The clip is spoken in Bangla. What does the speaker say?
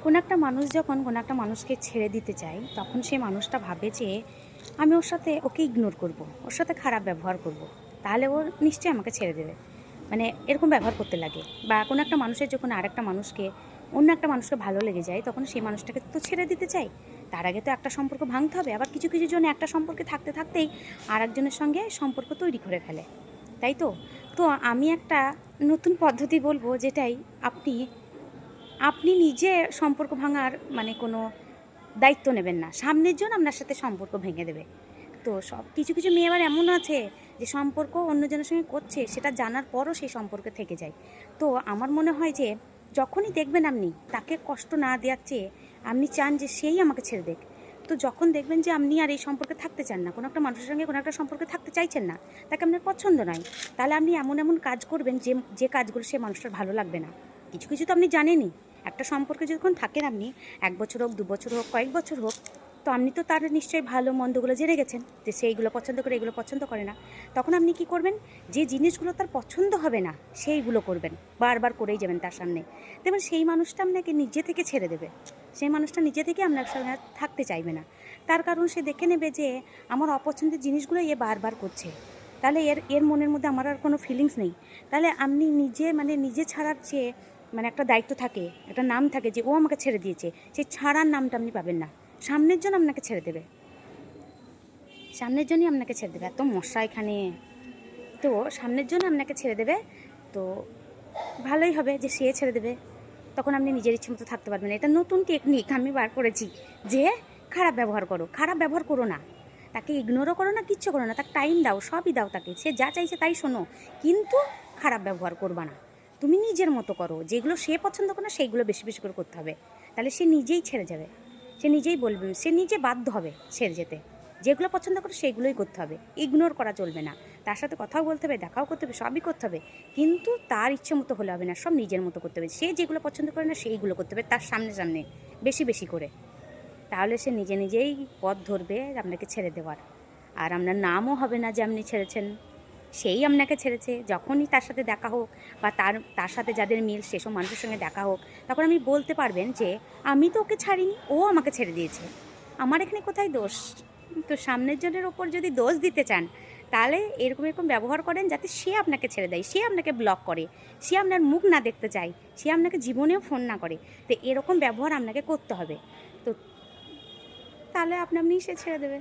কোনো একটা মানুষ যখন কোনো একটা মানুষকে ছেড়ে দিতে চায় তখন সেই মানুষটা ভাবে যে আমি ওর সাথে ওকে ইগনোর করব, ওর সাথে খারাপ ব্যবহার করব, তাহলে ও নিশ্চয়ই আমাকে ছেড়ে দেবে। মানে এরকম ব্যবহার করতে লাগে। বা কোনো একটা মানুষের যখন আরেকটা মানুষকে, অন্য একটা মানুষকে ভালো লেগে যায় তখন সেই মানুষটাকে তো ছেড়ে দিতে চাই। তার আগে তো একটা সম্পর্ক ভাঙতে হবে। আবার কিছু কিছু জন একটা সম্পর্কে থাকতে থাকতেই আর একজনের সঙ্গে সম্পর্ক তৈরি করে ফেলে, তাই তো। তো আমি একটা নতুন পদ্ধতি বলবো, যেটাই আপনি আপনি নিজে সম্পর্ক ভাঙার মানে কোনো দায়িত্ব নেবেন না, সামনের জন আপনার সাথে সম্পর্ক ভেঙে দেবে। তো সব কিছু কিছু মেয়ে আবার এমন আছে যে সম্পর্ক অন্যজনের সঙ্গে করছে সেটা জানার পরও সেই সম্পর্কে থেকে যায়। তো আমার মনে হয় যে যখনই দেখবেন আপনি তাকে কষ্ট না দেওয়ার চেয়ে আপনি চান যে সেই আমাকে ছেড়ে দেখ, তো যখন দেখবেন যে আপনি আর এই সম্পর্কে থাকতে চান না, কোনো একটা মানুষের সঙ্গে কোনো একটা সম্পর্কে থাকতে চাইছেন না, তাকে আপনার পছন্দ নয়, তাহলে আপনি এমন এমন কাজ করবেন যে যে কাজগুলো সে মানুষটার ভালো লাগবে না। কিছু কিছু তো আপনি জানেনই, একটা সম্পর্কে যখন থাকেন আপনি 1 বছর হোক, 2 বছর হোক, কয়েক বছর হোক, তো আপনি তো তার নিশ্চয়ই ভালো মন্দগুলো জেনে গেছেন যে সে এইগুলো পছন্দ করে, এগুলো পছন্দ করে না। তখন আপনি কি করবেন, যে জিনিসগুলো তার পছন্দ হবে না সেইগুলো করবেন, বারবার করেই যাবেন তার সামনে। দেখবেন সেই মানুষটা আপনাকে নিজে থেকে ছেড়ে দেবে, সেই মানুষটা নিজে থেকে আপনার সঙ্গে থাকতে চাইবে না। তার কারণ সে দেখে নেবে যে আমার অপছন্দের জিনিসগুলো এ বারবার করছে, তাহলে এর এর মনের মধ্যে আমার আর কোনো ফিলিংস নেই। তাহলে আপনি নিজে মানে নিজে ছাড়ার চেয়ে মানে একটা দায়িত্ব থাকে, একটা নাম থাকে যে ও আমাকে ছেড়ে দিয়েছে, সেই ছাড়ার নামটা আপনি পাবেন না। সামনের জন আপনাকে ছেড়ে দেবে, সামনের জনই আপনাকে ছেড়ে দেবে। এত মশা এখানে। তো সামনের জন আপনাকে ছেড়ে দেবে। তো ভালোই হবে যে সে ছেড়ে দেবে, তখন আপনি নিজের ইচ্ছে মতো থাকতে পারবেন। এটা নতুন টেকনিক আমি বার করেছি, যে খারাপ ব্যবহার করো, খারাপ ব্যবহার করো না, তাকে ইগনোরও করো না, কিচ্ছু করো না, তাকে টাইম দাও, সবই দাও তাকে, সে যা চাইছে তাই শোনো, কিন্তু খারাপ ব্যবহার করবা না। তুমি নিজের মতো করো, যেগুলো সে পছন্দ করে না সেইগুলো বেশি বেশি করে করতে হবে, তাহলে সে নিজেই ছেড়ে যাবে। সে নিজেই বলবে, সে নিজে বাধ্য হবে ছেড়ে যেতে। যেগুলো পছন্দ করে সেইগুলোই করতে হবে, ইগনোর করা চলবে না। তার সাথে কথাও বলতে হবে, দেখাও করতে হবে, সবই করতে হবে, কিন্তু তার ইচ্ছে মতো হলে হবে না, সব নিজের মতো করতে হবে। সে যেগুলো পছন্দ করে না সেইগুলো করতে হবে তার সামনে সামনে, বেশি বেশি করে। তাহলে সে নিজে নিজেই পথ ধরবে আপনাকে ছেড়ে দেওয়ার। আর আপনার নামও হবে না যে আপনি ছেড়েছেন, সেই আপনাকে ছেড়েছে। যখনই তার সাথে দেখা হোক বা তার তার সাথে যাদের মিল সেসব মানুষের সঙ্গে দেখা হোক, তখন আপনি বলতে পারবেন যে আমি তো ওকে ছাড়িনি, ও আমাকে ছেড়ে দিয়েছে, আমার এখানে কোথায় দোষ। তো সামনের জনের ওপর যদি দোষ দিতে চান, তাহলে এরকম এরকম ব্যবহার করেন যাতে সে আপনাকে ছেড়ে দেয়, সে আপনাকে ব্লক করে, সে আপনার মুখ না দেখতে চায়, সে আপনাকে জীবনেও ফোন না করে। তো এরকম ব্যবহার আপনাকে করতে হবে। তো তাহলে আপনি সে ছেড়ে দেবে।